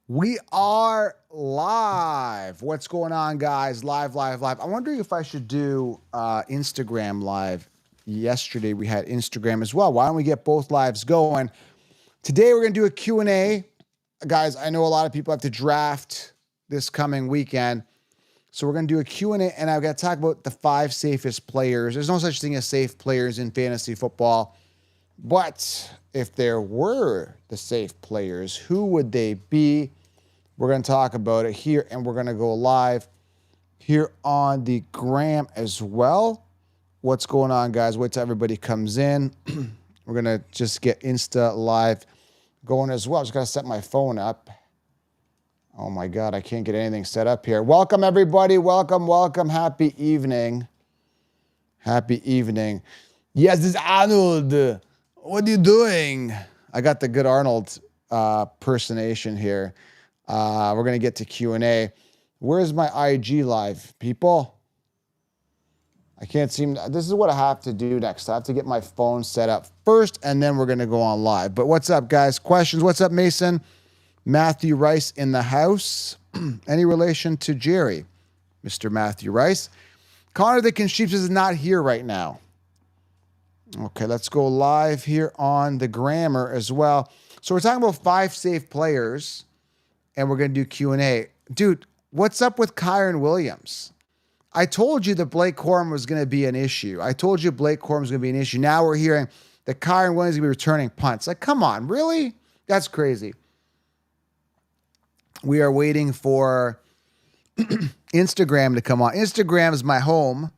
We are live. What's going on, guys? Live, live, live. I'm wondering if I should do Instagram live. Yesterday we had Instagram as well. Why don't we get both lives going? Today we're going to do a Q&A. Guys, I know a lot of people have to draft this coming weekend. So we're going to do a Q&A, and I've got to talk about the 5 safest players. There's no such thing as safe players in fantasy football. But if there were the safe players, who would they be? We're going to talk about it here, and we're going to go live here on the gram as well. What's going on, guys? Wait till everybody comes in. We're going to just get Insta live going as well. Just got to set my phone up. Oh, my God. I can't get anything set up here. Welcome, everybody. Welcome, welcome. Happy evening. Happy evening. Yes, this is Arnold. What are you doing? I got the good Arnold personation here. We're going to get to Q&A. Where's my IG live, people? I can't seem to, this is what I have to do next. I have to get my phone set up first, and then we're going to go on live. But what's up, guys? Questions? What's up, Mason? Matthew Rice in the house. Any relation to Jerry? Mr. Matthew Rice. Connor the Consheeps is not here right now. Okay, let's go live here on the grammar as well. So we're talking about 5 safe players, and we're going to do Q&A. Dude, what's up with Kyren Williams? I told you that Blake Corum was going to be an issue. I told you Blake Corum was going to be an issue. Now we're hearing that Kyren Williams is going to be returning punts. Like, come on, really? That's crazy. We are waiting for Instagram to come on. Instagram is my home.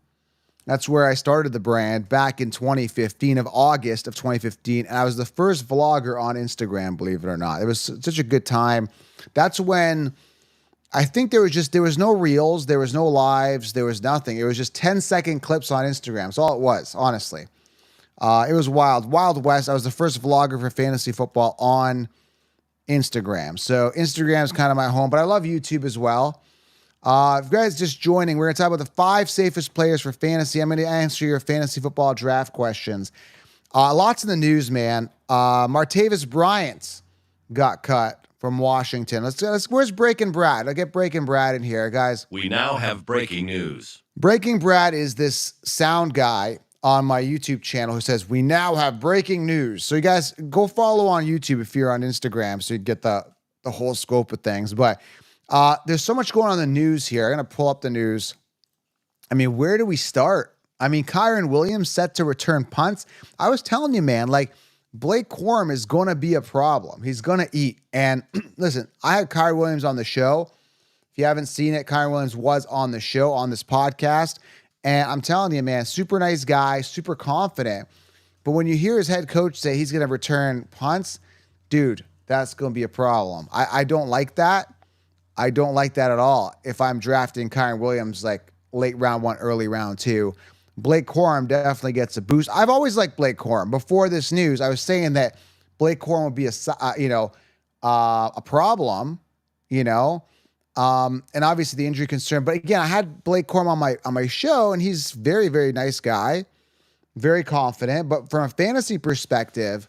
That's where I started the brand back in 2015, of August of 2015. And I was the first vlogger on Instagram, believe it or not. It was such a good time. That's when I think there was no reels, there was no lives, there was nothing. It was just 10-second clips on Instagram. That's all it was, honestly. It was wild. Wild West. I was the first vlogger for fantasy football on Instagram. So Instagram is kind of my home, but I love YouTube as well. If you guys just joining, we're going to talk about the 5 safest players for fantasy. I'm going to answer your fantasy football draft questions. Lots in the news, man. Martavis Bryant got cut from Washington. Where's Breaking Brad? I'll get Breaking Brad in here, guys. We now have breaking news. Breaking Brad is this sound guy on my YouTube channel who says, we now have breaking news. So you guys go follow on YouTube if you're on Instagram so you get the whole scope of things. But there's so much going on in the news here. I'm going to pull up the news. I mean, where do we start? I mean, Kyren Williams set to return punts. I was telling you, man, like Blake Corum is going to be a problem. He's going to eat. And listen, I had Kyren Williams on the show. If you haven't seen it, Kyren Williams was on the show on this podcast. And I'm telling you, man, super nice guy, super confident. But when you hear his head coach say he's going to return punts, dude, that's going to be a problem. I don't like that. I don't like that at all. If I'm drafting Kyren Williams like late round 1, early round 2, Blake Corum definitely gets a boost. I've always liked Blake Corum. Before this news, I was saying that Blake Corum would be a problem, and obviously the injury concern. But again, I had Blake Corum on my show, and he's very, very nice guy, very confident. But from a fantasy perspective,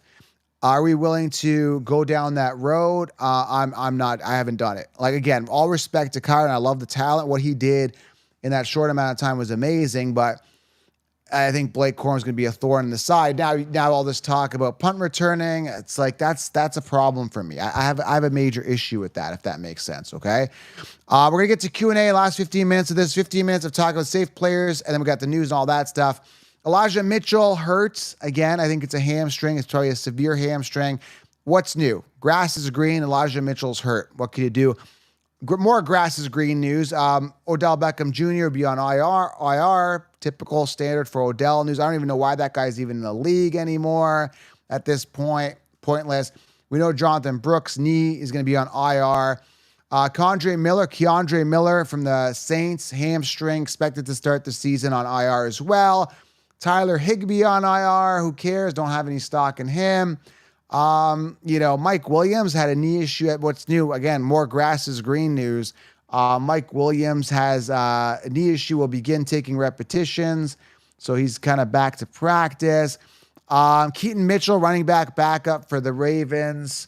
are we willing to go down that road? I'm not. I haven't done it. Like, again, all respect to Kyren. I love the talent. What he did in that short amount of time was amazing. But I think Blake Corum is going to be a thorn in the side. Now all this talk about punt returning, it's like that's a problem for me. I have a major issue with that, if that makes sense. Okay, we're gonna get to Q&A. Last 15 minutes of this. 15 minutes of talking about safe players, and then we got the news and all that stuff. Elijah Mitchell hurts again. I think it's a hamstring. It's probably a severe hamstring. What's new? Grass is green. Elijah Mitchell's hurt. What can you do? More grass is green news. Odell Beckham Jr. will be on IR. Typical standard for Odell news. I don't even know why that guy's even in the league anymore at this point. Pointless. We know Jonathan Brooks' knee is going to be on IR. Keandre Miller from the Saints, hamstring, expected to start the season on IR as well. Tyler Higbee on IR. Who cares? Don't have any stock in him. Mike Williams had a knee issue at what's new. Again, more grass is green news. Mike Williams has a knee issue, will begin taking repetitions. So he's kind of back to practice. Keaton Mitchell, running backup for the Ravens.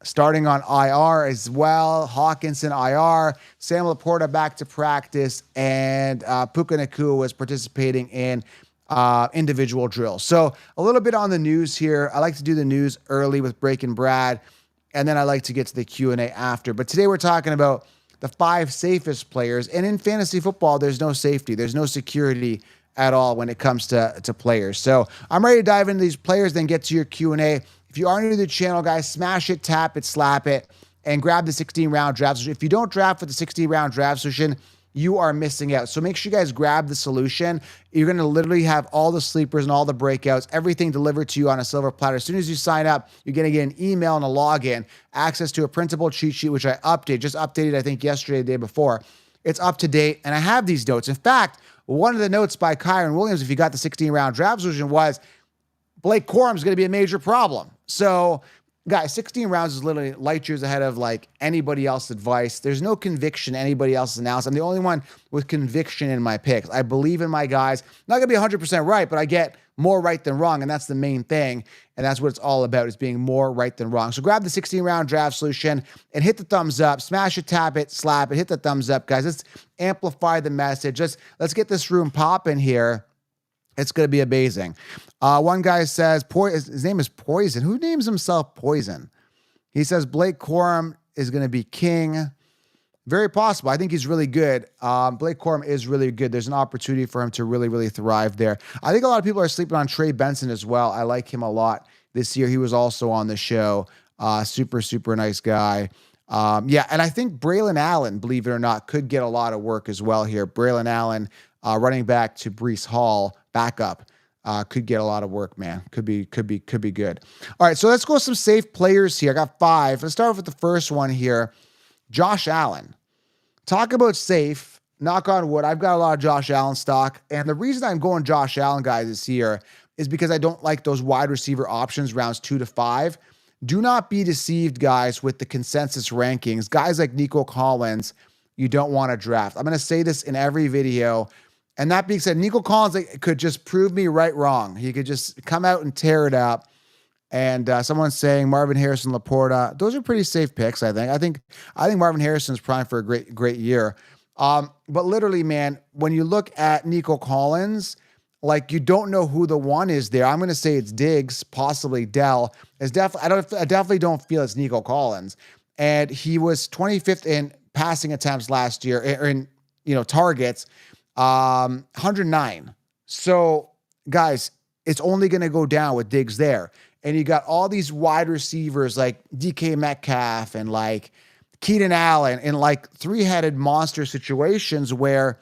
starting on IR as well. Hawkinson IR, Sam Laporta back to practice, and Puka Nacua was participating in individual drills. So a little bit on the news here. I like to do the news early with Breaking Brad, and then I like to get to the Q&A after. But today we're talking about the 5 safest players. And in fantasy football, there's no safety. There's no security at all when it comes to players. So I'm ready to dive into these players, then get to your Q&A. If you are new to the channel, guys, smash it, tap it, slap it, and grab the 16-round draft solution. If you don't draft with the 16-round draft solution, you are missing out. So make sure you guys grab the solution. You're going to literally have all the sleepers and all the breakouts, everything delivered to you on a silver platter. As soon as you sign up, you're going to get an email and a login, access to a printable cheat sheet, which I just updated, I think, yesterday, the day before. It's up to date, and I have these notes. In fact, one of the notes by Kyron Williams, if you got the 16-round draft solution, was Blake Corum is going to be a major problem. So, guys, 16 rounds is literally light years ahead of like anybody else's advice. There's no conviction in anybody else's analysis. I'm the only one with conviction in my picks. I believe in my guys. Not going to be 100% right, but I get more right than wrong, and that's the main thing. And that's what it's all about, is being more right than wrong. So grab the 16-round draft solution and hit the thumbs up. Smash it, tap it, slap it, hit the thumbs up, guys. Let's amplify the message. Let's get this room popping here. It's going to be amazing. One guy says, his name is Poison. Who names himself Poison? He says Blake Corum is going to be king. Very possible. I think he's really good. Blake Corum is really good. There's an opportunity for him to really, really thrive there. I think a lot of people are sleeping on Trey Benson as well. I like him a lot this year. He was also on the show. Super, super nice guy. Yeah, and I think Braylon Allen, believe it or not, could get a lot of work as well here. Braylon Allen, running back to Breece Hall, backup, could get a lot of work, man. Could be good. All right, so let's go with some safe players here. I got 5. Let's start with the first one here. Josh Allen. Talk about safe. Knock on wood. I've got a lot of Josh Allen stock. And the reason I'm going Josh Allen, guys, this year is because I don't like those wide receiver options rounds 2 to 5. Do not be deceived, guys, with the consensus rankings. Guys like Nico Collins, you don't want to draft. I'm going to say this in every video. And that being said, Nico Collins could just prove me wrong. He could just come out and tear it up. And someone's saying Marvin Harrison, Laporta. Those are pretty safe picks, I think. I think Marvin Harrison's primed for a great year. But literally, man, when you look at Nico Collins, like, you don't know who the one is there. I'm going to say it's Diggs, possibly Dell. I definitely don't feel it's Nico Collins. And he was 25th in passing attempts last year, or in targets, 109. So, guys, it's only going to go down with Diggs there. And you got all these wide receivers like DK Metcalf and like Keenan Allen in like 3-headed monster situations where,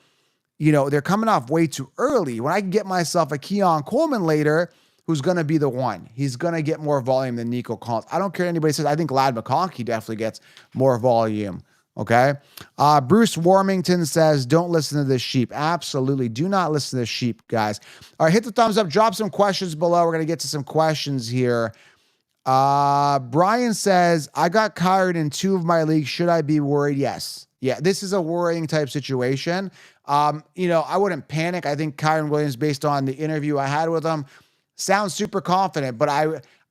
they're coming off way too early. When I can get myself a Keon Coleman later, who's going to be the one. He's going to get more volume than Nico Collins. I don't care what anybody says. I think Lad McConkey definitely gets more volume. Okay. Bruce Warmington says, don't listen to the sheep. Absolutely. Do not listen to the sheep, guys. All right. Hit the thumbs up. Drop some questions below. We're going to get to some questions here. Brian says, I got Kyron in 2 of my leagues. Should I be worried? Yes. Yeah. This is a worrying type situation. I wouldn't panic. I think Kyron Williams, based on the interview I had with him, sounds super confident, but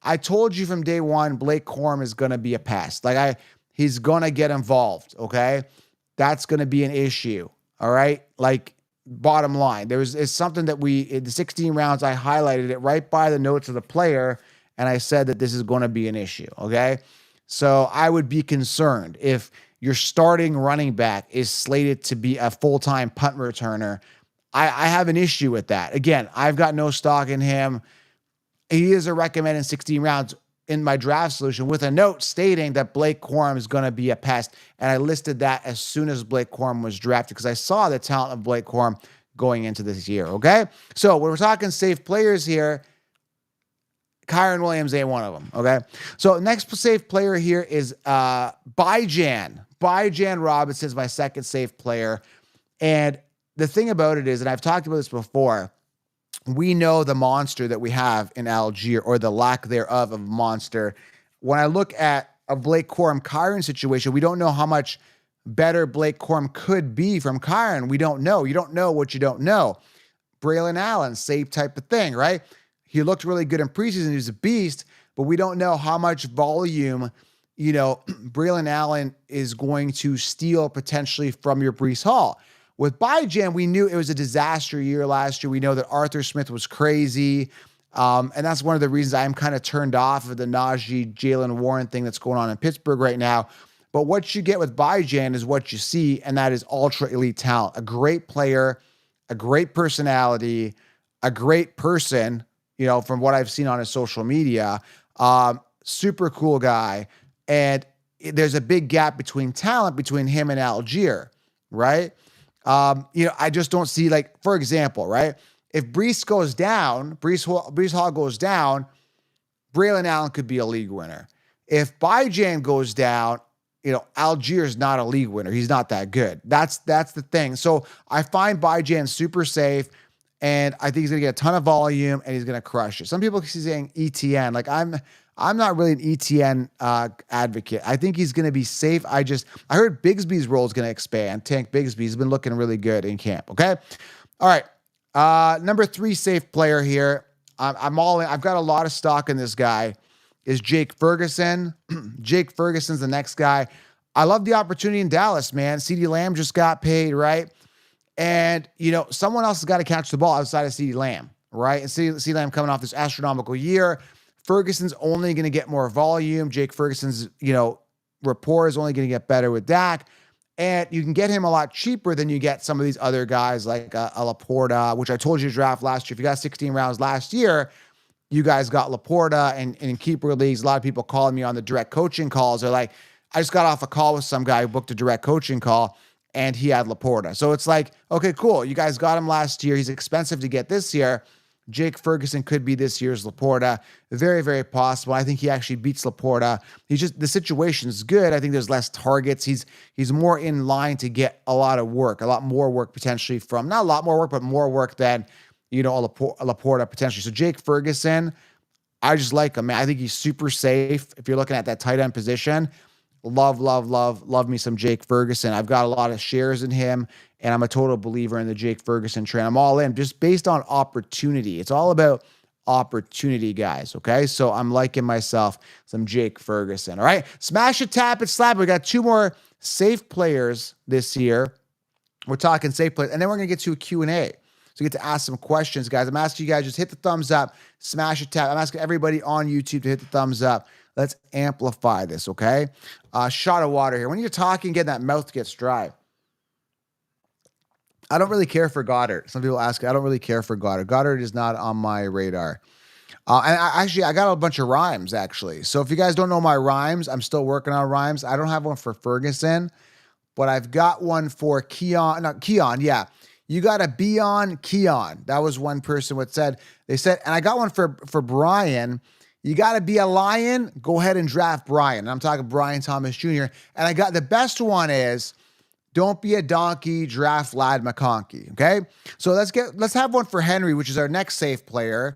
I told you from day one, Blake Corum is going to be a pest. He's going to get involved, okay? That's going to be an issue, all right? Like, bottom line, it's something that in the 16 rounds, I highlighted it right by the notes of the player, and I said that this is going to be an issue, okay? So I would be concerned if your starting running back is slated to be a full-time punt returner. I have an issue with that. Again, I've got no stock in him. He is a recommended 16 rounds in my draft solution with a note stating that Blake Corum is going to be a pest. And I listed that as soon as Blake Corum was drafted because I saw the talent of Blake Corum going into this year, okay? So when we're talking safe players here, Kyron Williams ain't one of them, okay? So next safe player here is Bijan. Bijan Robinson is my second safe player. And the thing about it is, and I've talked about this before, we know the monster that we have in Algier, or the lack thereof of monster. When I look at a Blake Corum Kyron situation, we don't know how much better Blake Corum could be from Kyron. We don't know. You don't know what you don't know. Braylon Allen, same type of thing, right? He looked really good in preseason. He was a beast, but we don't know how much volume, Braylon Allen is going to steal potentially from your Breece Hall. With Bijan, we knew it was a disaster year last year. We know that Arthur Smith was crazy. And that's one of the reasons I'm kind of turned off of the Najee, Jalen Warren thing that's going on in Pittsburgh right now. But what you get with Bijan is what you see, and that is ultra elite talent. A great player, a great personality, a great person, from what I've seen on his social media. Super cool guy. And there's a big gap between talent between him and Algier, right? I just don't see, for example, right? If Breece goes down, Breece Hall goes down, Braylon Allen could be a league winner. If Bijan goes down, Algier is not a league winner. He's not that good. That's the thing. So I find Bijan super safe, and I think he's going to get a ton of volume, and he's going to crush it. Some people keep saying ETN. I'm not really an ETN advocate. I think he's going to be safe. I heard Bigsby's role is going to expand. Tank Bigsby's been looking really good in camp. Okay. All right. Number 3 safe player here. I'm all in. I've got a lot of stock in this guy. Is Jake Ferguson. Jake Ferguson's the next guy. I love the opportunity in Dallas, man. CeeDee Lamb just got paid, right? And, someone else has got to catch the ball outside of CeeDee Lamb, right? And CeeDee Lamb coming off this astronomical year. Ferguson's only going to get more volume. Jake Ferguson's, rapport is only going to get better with Dak. And you can get him a lot cheaper than you get some of these other guys like a Laporta, which I told you to draft last year. If you got 16 rounds last year, you guys got Laporta, and in keeper leagues, a lot of people calling me on the direct coaching calls. They're like, I just got off a call with some guy who booked a direct coaching call, and he had Laporta. So it's like, okay, cool. You guys got him last year. He's expensive to get this year. Jake Ferguson could be this year's Laporta. Very, very possible. I think he actually beats Laporta. The situation's good. I think there's less targets. He's more in line to get a lot more work potentially from, not a lot more work, but more work than, a Laporta potentially. So Jake Ferguson, I just like him, man. I think he's super safe. If you're looking at that tight end position, love me some Jake Ferguson. I've got a lot of shares in him, and I'm a total believer in the Jake Ferguson trend. I'm all in just based on opportunity. It's all about opportunity, guys. Okay. So I'm liking myself some Jake Ferguson. All right. Smash it, tap it, slap it. We got 2 more safe players this year. We're talking safe players, and then we're going to get to a Q&A. So you get to ask some questions, guys. I'm asking you guys, just hit the thumbs up, smash it, tap. I'm asking everybody on YouTube to hit the thumbs up. Let's amplify this, okay? Shot of water here. When you're talking, get that mouth gets dry. I don't really care for Goddard. Some people ask, I don't really care for Goddard. Goddard is not on my radar. And I got a bunch of rhymes, actually. So if you guys don't know my rhymes, I'm still working on rhymes. I don't have one for Ferguson, but I've got one for Keon, yeah. You got to be on Keon. That was one person what said. They said, and I got one for Brian. You got to be a lion. Go ahead and draft Brian. And I'm talking Brian Thomas Jr. And I got the best one is, don't be a donkey, draft Lad McConkey. Okay. So let's have one for Henry, which is our next safe player.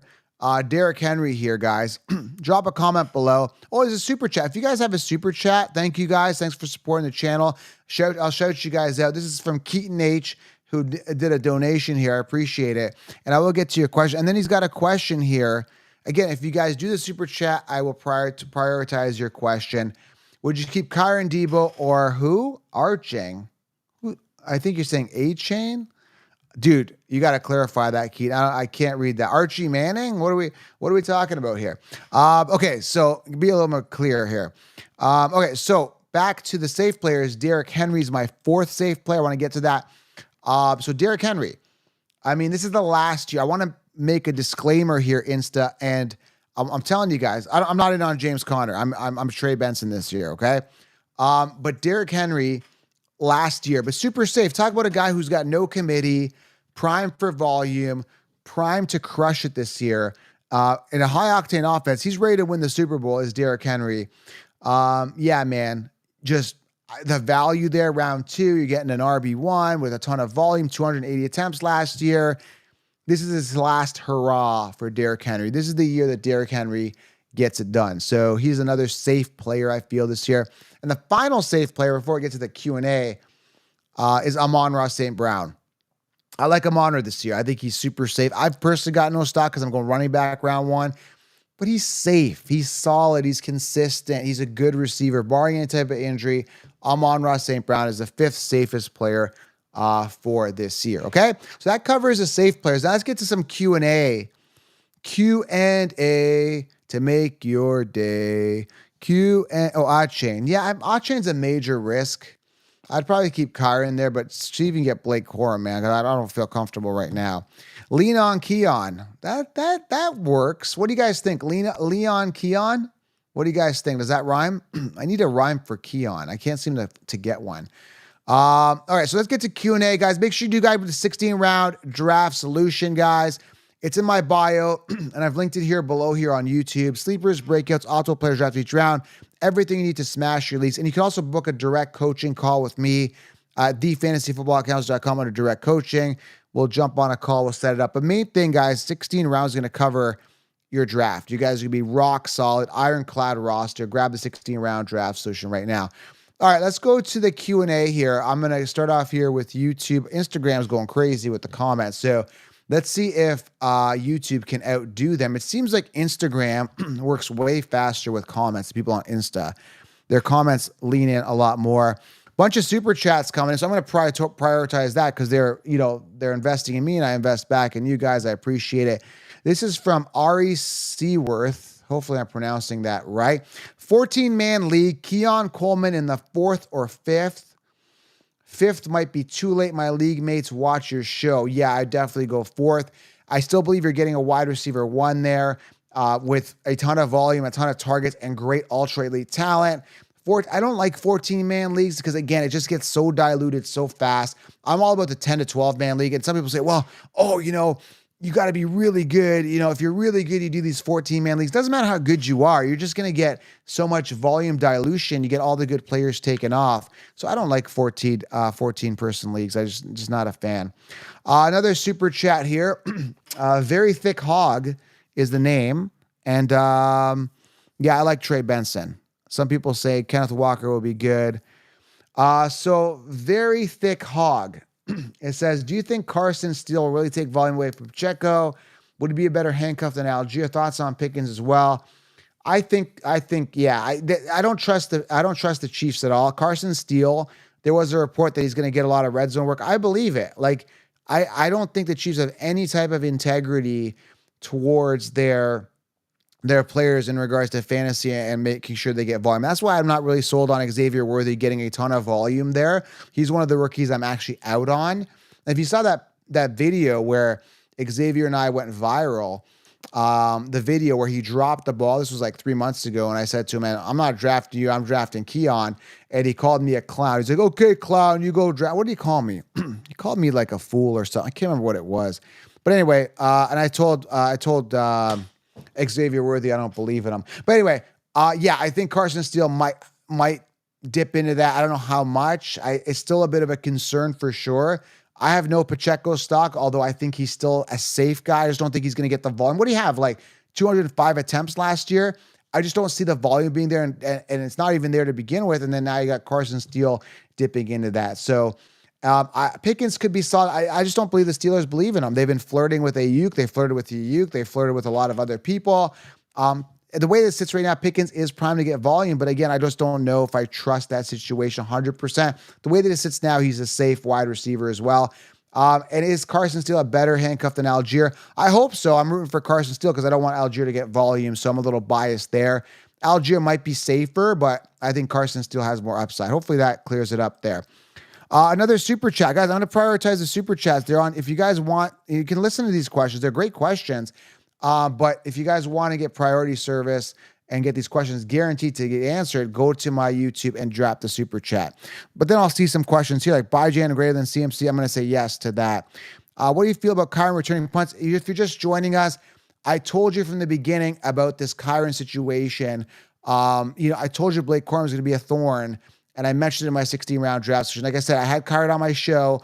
Derrick Henry here, guys. Drop a comment below. Oh, there's a super chat. If you guys have a super chat, thank you guys. Thanks for supporting the channel. I'll shout you guys out. This is from Keaton H, who did a donation here. I appreciate it. And I will get to your question. And then he's got a question here. Again, if you guys do the super chat, I will prioritize your question. Would you keep Kyron Debo or who? Arching. Who? I think you're saying A-Chain? Dude, you got to clarify that, Keith. I can't read that. Archie Manning? What are we talking about here? Okay, so be a little more clear here. Okay, so back to the safe players. Derrick Henry's my 4th safe player. I want to get to that. So Derrick Henry, I mean, this is the last year. I want to make a disclaimer here, Insta, and I'm telling you guys, I'm not in on James Conner. I'm Trey Benson this year, okay? But Derrick Henry last year, but super safe. Talk about a guy who's got no committee, prime for volume, prime to crush it this year. In a high-octane offense, he's ready to win the Super Bowl, is Derrick Henry. Yeah, man, just the value there, round 2, you're getting an RB1 with a ton of volume, 280 attempts last year. This is his last hurrah for Derrick Henry. This is the year that Derrick Henry gets it done. So he's another safe player, I feel, this year. And the final safe player before we get to the Q&A is Amon-Ra St. Brown. I like Amon-Ra this year. I think he's super safe. I've personally got no stock because I'm going running back round 1. but he's safe. He's solid. He's consistent. He's a good receiver. Barring any type of injury, Amon-Ra St. Brown is the 5th safest player for this year. Okay, so that covers the safe players. Now let's get to some Q&A. Q&A to make your day. Achane. Yeah, Achane's a major risk. I'd probably keep Kyron there, but see if you can get Blake Corum, man, because I don't feel comfortable right now. Lean on Keon. That works. What do you guys think? Leon Keon? What do you guys think? Does that rhyme? I need a rhyme for Keon. I can't seem to get one. All right, so let's get to Q&A, guys. Make sure you do guys with the 16-round draft solution, guys. It's in my bio, and I've linked it here below here on YouTube. Sleepers, breakouts, optimal players draft each round. Everything you need to smash your leagues. And you can also book a direct coaching call with me at thefantasyfootballaccounts.com under direct coaching. We'll jump on a call. We'll set it up. But main thing, guys, 16 rounds is going to cover your draft. You guys are going to be rock solid, ironclad roster. Grab the 16-round draft solution right now. All right, let's go to the Q&A here. I'm going to start off here with YouTube. Instagram's going crazy with the comments. So let's see if YouTube can outdo them. It seems like Instagram works way faster with comments. People on Insta, their comments lean in a lot more. Bunch of super chats coming, so I'm going to prioritize that because they're investing in me and I invest back in you guys. I appreciate it. This is from Ari Seaworth. Hopefully I'm pronouncing that right. 14-man league. Keon Coleman in the 4th or 5th. 5th might be too late. My league mates watch your show. Yeah, I definitely go 4th. I still believe you're getting a wide receiver 1 there with a ton of volume, a ton of targets, and great ultra elite talent. I don't like 14-man leagues because, again, it just gets so diluted so fast. I'm all about the 10 to 12-man league. And some people say, well, you got to be really good. If you're really good, you do these 14-man leagues. Doesn't matter how good you are. You're just going to get so much volume dilution. You get all the good players taken off. So I don't like 14-person leagues. I'm just not a fan. Another super chat here. Very Thick Hog is the name. And, I like Trey Benson. Some people say Kenneth Walker will be good. So Very Thick Hog. It says, do you think Carson Steele will really take volume away from Pacheco? Would he be a better handcuff than Algier? Thoughts on Pickens as well? I think, yeah. I don't trust the Chiefs at all. Carson Steele, there was a report that he's going to get a lot of red zone work. I believe it. Like, I don't think the Chiefs have any type of integrity towards their players in regards to fantasy and making sure they get volume. That's why I'm not really sold on Xavier Worthy getting a ton of volume there. He's one of the rookies I'm actually out on. If you saw that video where Xavier and I went viral, the video where he dropped the ball, this was like 3 months ago, and I said to him, man, I'm not drafting you, I'm drafting Keon. And he called me a clown. He's like, okay, clown, you go draft. What did he call me? He called me like a fool or something. I can't remember what it was. But anyway, and I told Xavier Worthy, I don't believe in him. But anyway, I think Carson Steele might dip into that. I don't know how much. It's still a bit of a concern for sure. I have no Pacheco stock, although I think he's still a safe guy. I just don't think he's going to get the volume. What do you have? Like 205 attempts last year? I just don't see the volume being there, and it's not even there to begin with. And then now you got Carson Steele dipping into that. So Pickens could be solid. I just don't believe the Steelers believe in him. They've been flirting with Ayuk. They flirted with Ayuk. They flirted with a lot of other people. The way this sits right now, Pickens is primed to get volume. But again, I just don't know if I trust that situation 100%. The way that it sits now, he's a safe wide receiver as well. And is Carson Steele a better handcuff than Algier? I hope so. I'm rooting for Carson Steele because I don't want Algier to get volume. So I'm a little biased there. Algier might be safer, but I think Carson Steele has more upside. Hopefully that clears it up there. Another super chat. Guys, I'm going to prioritize the super chats. They're on. If you guys want, you can listen to these questions. They're great questions. But if you guys want to get priority service and get these questions guaranteed to get answered, go to my YouTube and drop the super chat. But then I'll see some questions here like buy Jan greater than CMC. I'm going to say yes to that. What do you feel about Kyron returning punts? If you're just joining us, I told you from the beginning about this Kyron situation. I told you Blake Corum was going to be a thorn. And I mentioned it in my 16-round draft session. Like I said, I had Kyron on my show.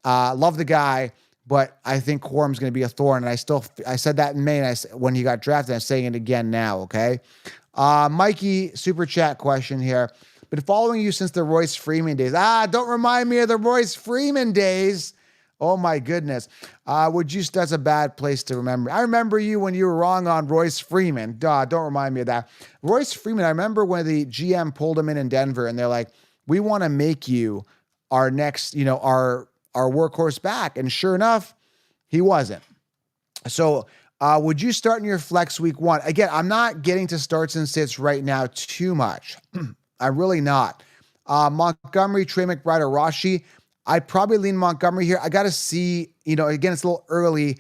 Love the guy, but I think Corum's going to be a thorn. And I said that in May when he got drafted. I'm saying it again now, okay? Mikey, super chat question here. Been following you since the Royce Freeman days. Don't remind me of the Royce Freeman days. Oh my goodness. That's a bad place to remember. I remember you when you were wrong on Royce Freeman. Duh, don't remind me of that. Royce Freeman, I remember when the GM pulled him in Denver and they're like, we want to make you our next, our workhorse back. And sure enough, he wasn't. So would you start in your flex week 1? Again, I'm not getting to starts and sits right now too much. I'm really not. Montgomery, Trey McBride, or Rashi. I'd probably lean Montgomery here. I got to see, again, it's a little early.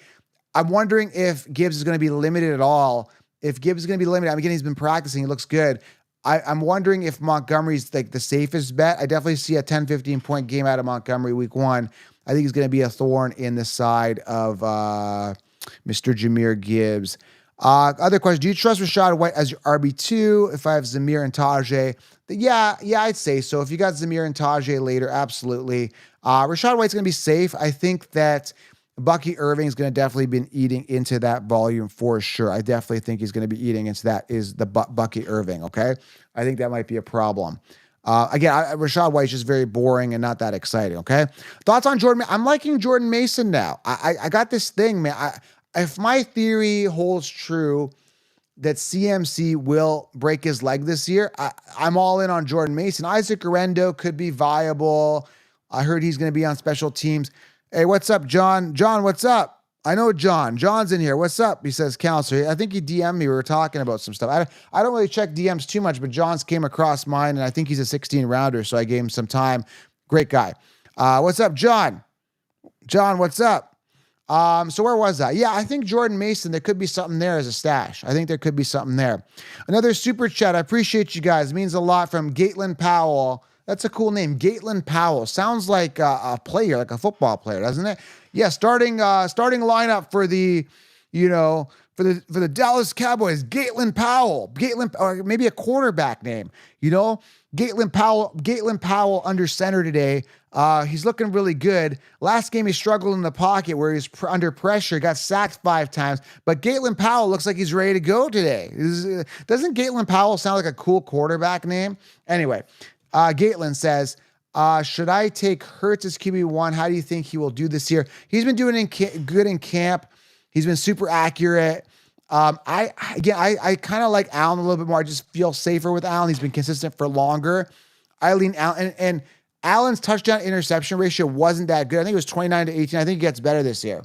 I'm wondering if Gibbs is going to be limited at all. If Gibbs is going to be limited, again, he's been practicing. He looks good. I'm wondering if Montgomery's like the safest bet. I definitely see a 10, 15 point game out of Montgomery week 1. I think he's going to be a thorn in the side of Mr. Jahmyr Gibbs. Other question, do you trust Rachaad White as your RB2 if I have Zamir and Tajay? Yeah, I'd say so. If you got Zamir and Tajay later, absolutely. Rachaad White's going to be safe. I think that Bucky Irving is going to definitely be eating into that volume for sure. I definitely think he's going to be eating into that is the Bucky Irving, okay? I think that might be a problem. Again, Rachaad White's just very boring and not that exciting, okay? Thoughts on Jordan? I'm liking Jordan Mason now. I got this thing, man. If my theory holds true that CMC will break his leg this year, I'm all in on Jordan Mason. Isaac Orendo could be viable. I heard he's going to be on special teams. Hey, what's up, John? John, what's up? I know John. John's in here. What's up? He says, counselor. I think he DM'd me. We were talking about some stuff. I don't really check DMs too much, but John's came across mine, and I think he's a 16-rounder, so I gave him some time. Great guy. What's up, John? John, what's up? So where was I? Yeah, I think Jordan Mason, there could be something there as a stash. I think there could be something there. Another super chat. I appreciate you guys. It means a lot from Gatelin Powell. That's a cool name. Gatelin Powell. Sounds like a player, like a football player, doesn't it? Yeah, starting lineup for the, for the Dallas Cowboys, Gatelin Powell. Or maybe a quarterback name, Gatelin Powell under center today. He's looking really good. Last game he struggled in the pocket where he's under pressure, got sacked 5 times. But Gatelin Powell looks like he's ready to go today. Doesn't Gatelin Powell sound like a cool quarterback name? Anyway, Gatelin says, should I take Hurts as QB1? How do you think he will do this year? He's been doing good in camp. He's been super accurate. I kind of like Allen a little bit more. I just feel safer with Allen. He's been consistent for longer. I lean Allen, and Allen's touchdown interception ratio wasn't that good. I think it was 29-18. I think it gets better this year.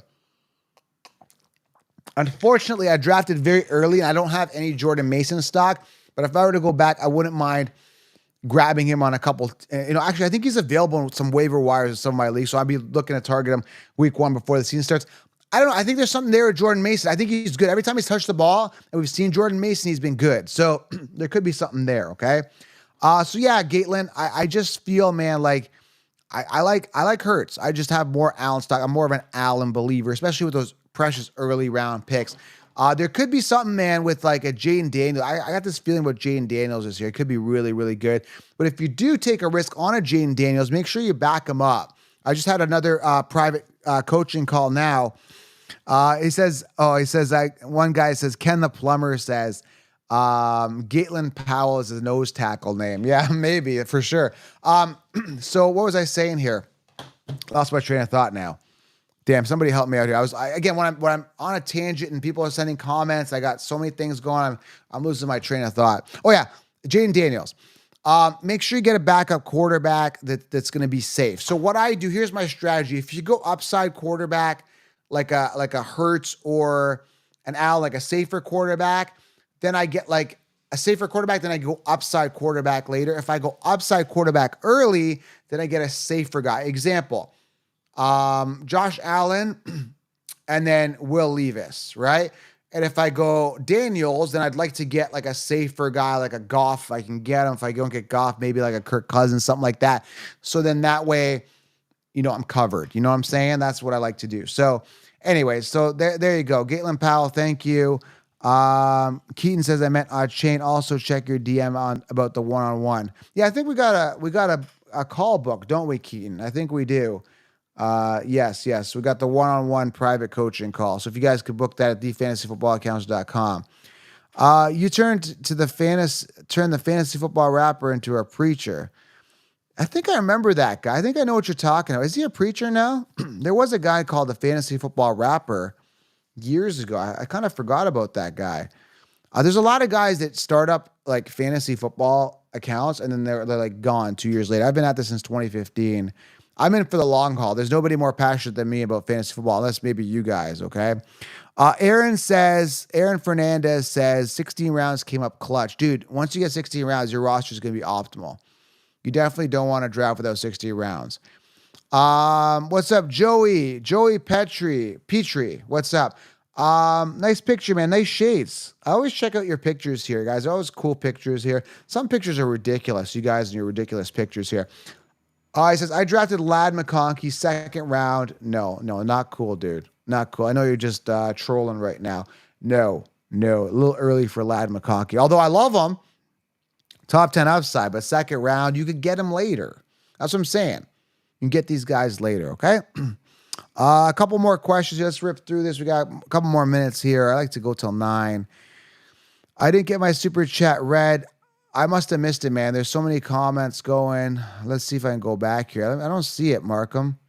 Unfortunately, I drafted very early, and I don't have any Jordan Mason stock. But if I were to go back, I wouldn't mind grabbing him on a couple. Actually, I think he's available in some waiver wires in some of my leagues, so I'd be looking to target him week 1 before the season starts. I don't know. I think there's something there with Jordan Mason. I think he's good. Every time he's touched the ball, and we've seen Jordan Mason, he's been good. So there could be something there, okay? So yeah, Gatelin, I just feel, man, like I like Hurts. I just have more Allen stock. I'm more of an Allen believer, especially with those precious early round picks. There could be something, man, with like a Jayden Daniels. I got this feeling about Jayden Daniels this year. It could be really, really good. But if you do take a risk on a Jayden Daniels, make sure you back him up. I just had another private coaching call now. One guy says, Ken the plumber says, Gatelin Powell is his nose tackle name. Yeah, maybe for sure. So what was I saying here? Lost my train of thought now. Damn, somebody help me out here. When I'm on a tangent and people are sending comments, I got so many things going on. I'm losing my train of thought. Oh yeah, Jayden Daniels. Make sure you get a backup quarterback that's going to be safe. So what I do, here's my strategy. If you go upside quarterback, like a Hurts or an Allen, like a safer quarterback, then I get like a safer quarterback, then I go upside quarterback later. If I go upside quarterback early, then I get a safer guy. Example, Josh Allen and then Will Levis, right? And if I go Daniels, then I'd like to get like a safer guy, like a Goff. If I can get him. If I don't get Goff, maybe like a Kirk Cousins, something like that. So then that way, I'm covered. You know what I'm saying? That's what I like to do. So anyways, so there you go. Gatelin Powell, thank you. Keaton says I meant Chain. Also check your DM on about the one-on-one. Yeah, I think we got a call book, don't we, Keaton? I think we do. Yes. We got the one-on-one private coaching call. So if you guys could book that at thefantasyfootballaccounts.com. You turn the fantasy football rapper into a preacher. I think I remember that guy. I think I know what you're talking about. Is he a preacher now? There was a guy called the Fantasy Football Rapper years ago. I kind of forgot about that guy. There's a lot of guys that start up like fantasy football accounts and then they're like gone 2 years later. I've been at this since 2015. I'm in for the long haul. There's nobody more passionate than me about fantasy football, unless maybe you guys, okay? Aaron Fernandez says 16 rounds came up clutch. Dude, once you get 16 rounds, your roster is going to be optimal. You definitely don't want to draft without 60 rounds. What's up, Joey? Joey Petrie, what's up? Nice picture, man. Nice shades. I always check out your pictures here, guys. Always cool pictures here. Some pictures are ridiculous. You guys and your ridiculous pictures here. He says, I drafted Ladd McConkey second round. No, not cool, dude. Not cool. I know you're just trolling right now. No, a little early for Ladd McConkey. Although I love him. Top 10 upside, but second round, you could get him later. That's what I'm saying. You can get these guys later, okay? A couple more questions. Let's rip through this. We got a couple more minutes here. I like to go till 9. I didn't get my super chat read. I must have missed it, man. There's so many comments going. Let's see if I can go back here. I don't see it, Markham.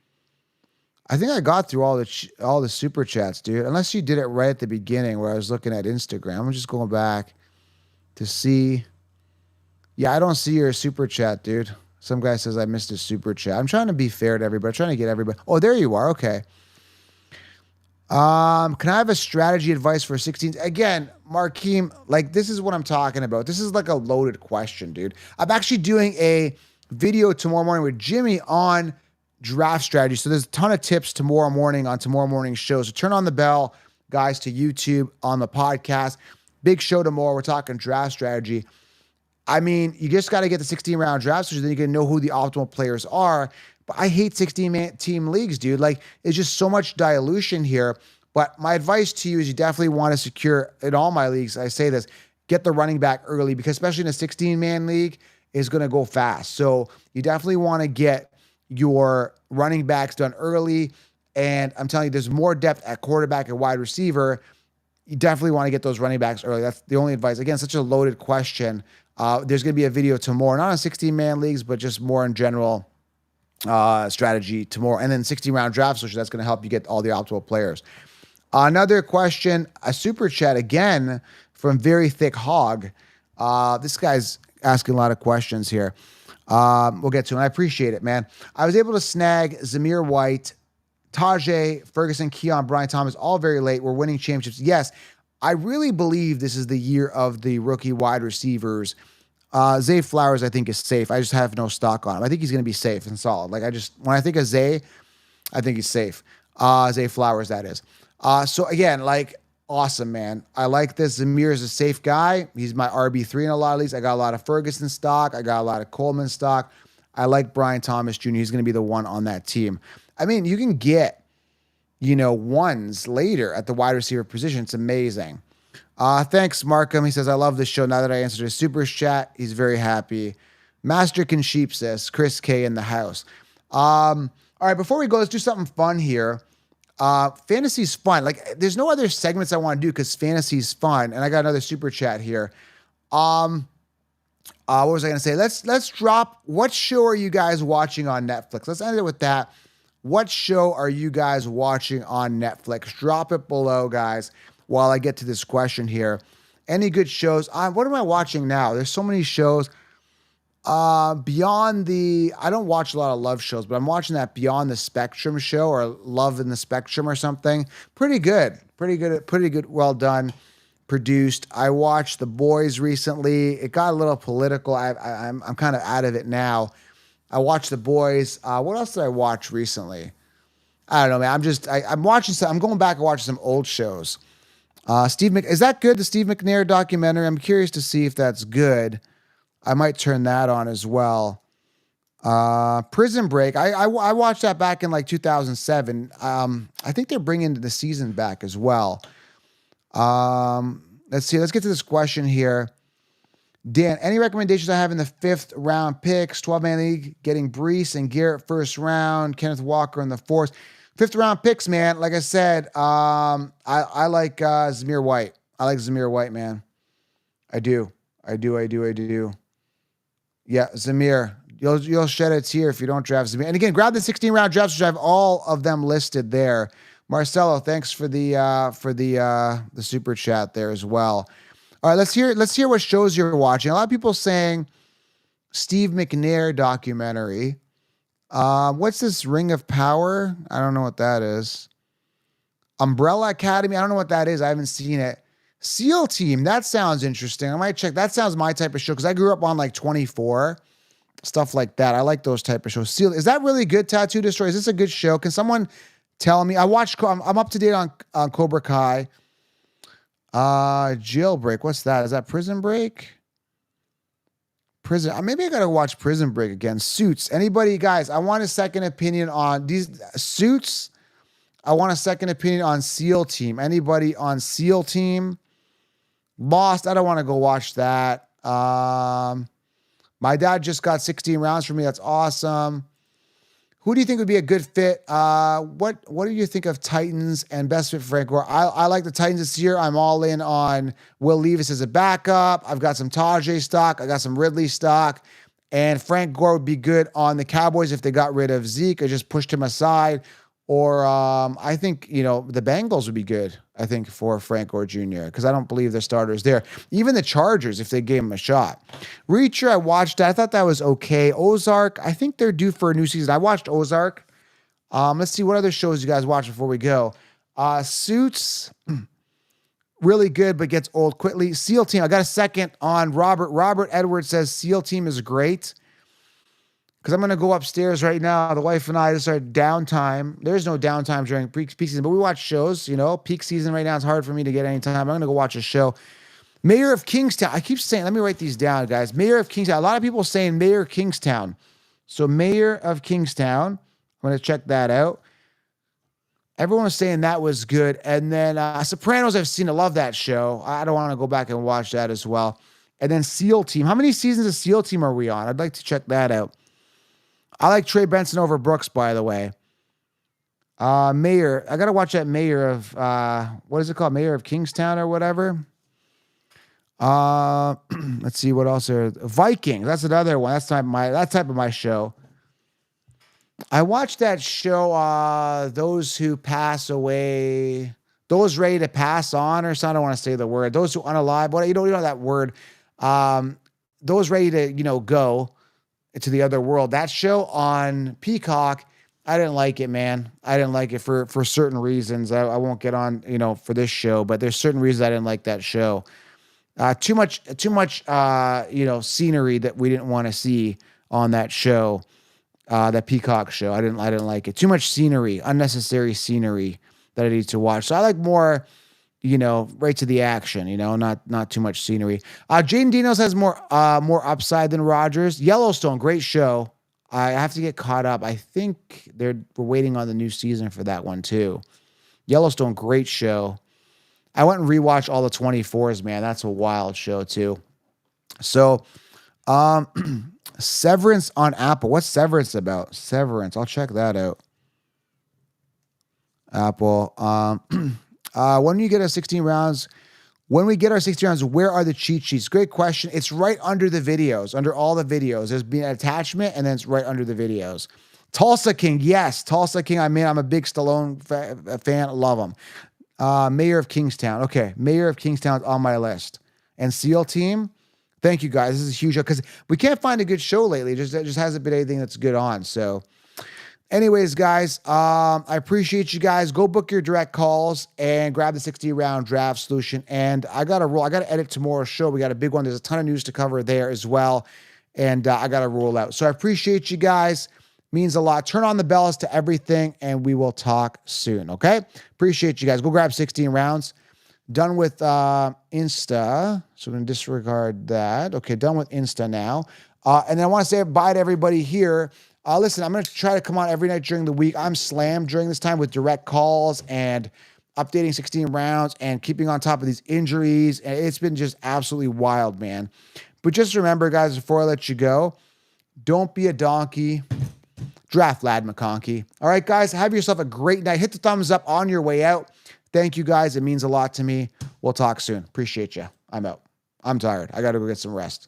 I think I got through all the super chats, dude. Unless you did it right at the beginning where I was looking at Instagram. I'm just going back to see. Yeah, I don't see your super chat, dude. Some guy says I missed a super chat. I'm trying to be fair to everybody. I'm trying to get everybody. Oh, there you are. Okay. Can I have a strategy advice for 16? Again, Markeem, like this is what I'm talking about. This is like a loaded question, dude. I'm actually doing a video tomorrow morning with Jimmy on draft strategy. So there's a ton of tips tomorrow morning on tomorrow morning's show. So turn on the bell, guys, to YouTube on the podcast. Big show tomorrow. We're talking draft strategy. I mean, you just got to get the 16-round draft, so then you can know who the optimal players are. But I hate 16-man team leagues, dude. Like, it's just so much dilution here. But my advice to you is you definitely want to secure, in all my leagues, I say this, get the running back early, because especially in a 16-man league, is going to go fast. So you definitely want to get your running backs done early. And I'm telling you, there's more depth at quarterback and wide receiver. You definitely want to get those running backs early. That's the only advice. Again, such a loaded question. There's going to be a video tomorrow, not on 16-man leagues, but just more in general strategy tomorrow. And then 16-round draft solution, that's going to help you get all the optimal players. Another question, a super chat again from Very Thick Hog. This guy's asking a lot of questions here. We'll get to it. I appreciate it, man. I was able to snag Zamir White, Tajay, Ferguson, Keon, Brian Thomas, all very late. We're winning championships. Yes, I really believe this is the year of the rookie wide receivers. Zay Flowers, I think, is safe. I just have no stock on him. I think he's going to be safe and solid. Like, when I think of Zay, I think he's safe. Zay Flowers, that is. So again, like, awesome, man. I like this. Zamir is a safe guy. He's my RB3 in a lot of leagues. I got a lot of Ferguson stock. I got a lot of Coleman stock. I like Brian Thomas Jr. He's going to be the one on that team. I mean, you can get, ones later at the wide receiver position. It's amazing. Thanks, Markham. He says, I love this show. Now that I answered his super chat, he's very happy. Master Can Sheep says, Chris K in the house. All right, before we go, let's do something fun here. Fantasy's fun. Like, there's no other segments I want to do because fantasy's fun. And I got another super chat here. What was I going to say? Let's drop, what show are you guys watching on Netflix? Let's end it with that. What show are you guys watching on Netflix? Drop it below, guys, while I get to this question here. Any good shows? What am I watching now? There's so many shows. I don't watch a lot of love shows, but I'm watching that Beyond the Spectrum show, or Love in the Spectrum or something. Pretty good. Well done. Produced. I watched The Boys recently. It got a little political. I'm kind of out of it now. I watched The Boys. What else did I watch recently? I don't know, man. I'm watching some. I'm going back and watching some old shows. Is that good? The Steve McNair documentary. I'm curious to see if that's good. I might turn that on as well. Prison Break. I watched that back in like 2007. I think they're bringing the season back as well. Let's see. Let's get to this question here. Dan, any recommendations I have in the 5th round picks? 12-man league, getting Breece and Garrett first round, Kenneth Walker in the 4th. 5th round picks, man. Like I said, I like Zamir White. I like Zamir White, man. I do. Yeah, Zamir. You'll shed a tear if you don't draft Zabine. And again, grab the 16 round drafts, which I have all of them listed there. Marcelo, thanks for the super chat there as well. All right, let's hear what shows you're watching. A lot of people saying Steve McNair documentary. What's this Ring of Power? I don't know what that is. Umbrella Academy. I don't know what that is. I haven't seen it. SEAL Team. That sounds interesting. I might check. That sounds my type of show because I grew up on like 24, stuff like that. I like those type of shows. SEAL. Is that really good? Tattoo Destroyer. Is this a good show? Can someone tell me? I'm up to date on Cobra Kai. Jailbreak. What's that? Is that Prison Break? Prison. Maybe I gotta watch Prison Break again. Suits. Anybody, guys? I want a second opinion on these Suits. I want a second opinion on SEAL Team. Anybody on SEAL Team? Lost. I don't want to go watch that. My dad just got 16 rounds for me. That's awesome. Who do you think would be a good fit? What do you think of Titans and best fit for Frank Gore? I like the Titans this year. I'm all in on Will Levis as a backup. I've got some Tajay stock. I got some Ridley stock. And Frank Gore would be good on the Cowboys if they got rid of Zeke or just pushed him aside. Or I think, the Bengals would be good, I think, for Frank Gore Jr. because I don't believe their starters there. Even the Chargers, if they gave him a shot. Reacher, I watched that. I thought that was okay. Ozark, I think they're due for a new season. I watched Ozark. Let's see what other shows you guys watch before we go. Suits, really good, but gets old quickly. SEAL Team, I got a second on Robert. Robert Edwards says SEAL Team is great. Because I'm going to go upstairs right now. The wife and I, this is our downtime. There's no downtime during peak season, but we watch shows, Peak season right now, it's hard for me to get any time. I'm going to go watch a show. Mayor of Kingstown. I keep saying, let me write these down, guys. Mayor of Kingstown. A lot of people saying Mayor of Kingstown. So Mayor of Kingstown. I'm going to check that out. Everyone was saying that was good. And then Sopranos, I've seen. I love that show. I don't want to go back and watch that as well. And then SEAL Team. How many seasons of SEAL Team are we on? I'd like to check that out. I like Trey Benson over Brooks, by the way. Mayor. I got to watch that Mayor of, what is it called? Mayor of Kingstown or whatever. Let's see what else there. Vikings. That's another one. That's type of my show. I watched that show, Those Who Pass Away, Those Ready to Pass On or something. I don't want to say the word. Those Who Unalive. What you don't know that word. Those Ready to, go to the other world. That show on Peacock, I didn't like it, man. I didn't like it for certain reasons. I won't get on, for this show, but there's certain reasons I didn't like that show. Too much, scenery that we didn't want to see on that show, that Peacock show. I didn't like it. Too much scenery, unnecessary scenery that I need to watch. So I like more, right to the action, not too much scenery. Jaden Daniels has more upside than Rodgers. Yellowstone, great show. I have to get caught up. I think we're waiting on the new season for that one too. Yellowstone, great show. I went and rewatched all the 24s, man. That's a wild show too. So, Severance on Apple. What's Severance about? Severance. I'll check that out. Apple. When you get our 16 rounds, where are the cheat sheets? Great question. It's right under the videos, under all the videos. There's been an attachment, and then it's right under the videos. Tulsa King, yes, Tulsa King. I'm a big Stallone fan. Love him. Mayor of Kingstown. Okay, Mayor of Kingstown on my list. And SEAL Team. Thank you guys. This is a huge show because we can't find a good show lately. It just hasn't been anything that's good on. So. Anyways, guys, I appreciate you guys. Go book your direct calls and grab the 60-round draft solution. And I got to roll. I got to edit tomorrow's show. We got a big one. There's a ton of news to cover there as well. And I got to roll out. So I appreciate you guys. Means a lot. Turn on the bells to everything, and we will talk soon, okay? Appreciate you guys. Go grab 16 rounds. Done with Insta. So we're going to disregard that. Okay, done with Insta now. And then I want to say bye to everybody here. Listen, I'm going to try to come on every night during the week. I'm slammed during this time with direct calls and updating 16 rounds and keeping on top of these injuries. And it's been just absolutely wild, man. But just remember, guys, before I let you go, don't be a donkey. Draft Lad McConkey. All right, guys, have yourself a great night. Hit the thumbs up on your way out. Thank you, guys. It means a lot to me. We'll talk soon. Appreciate you. I'm out. I'm tired. I got to go get some rest.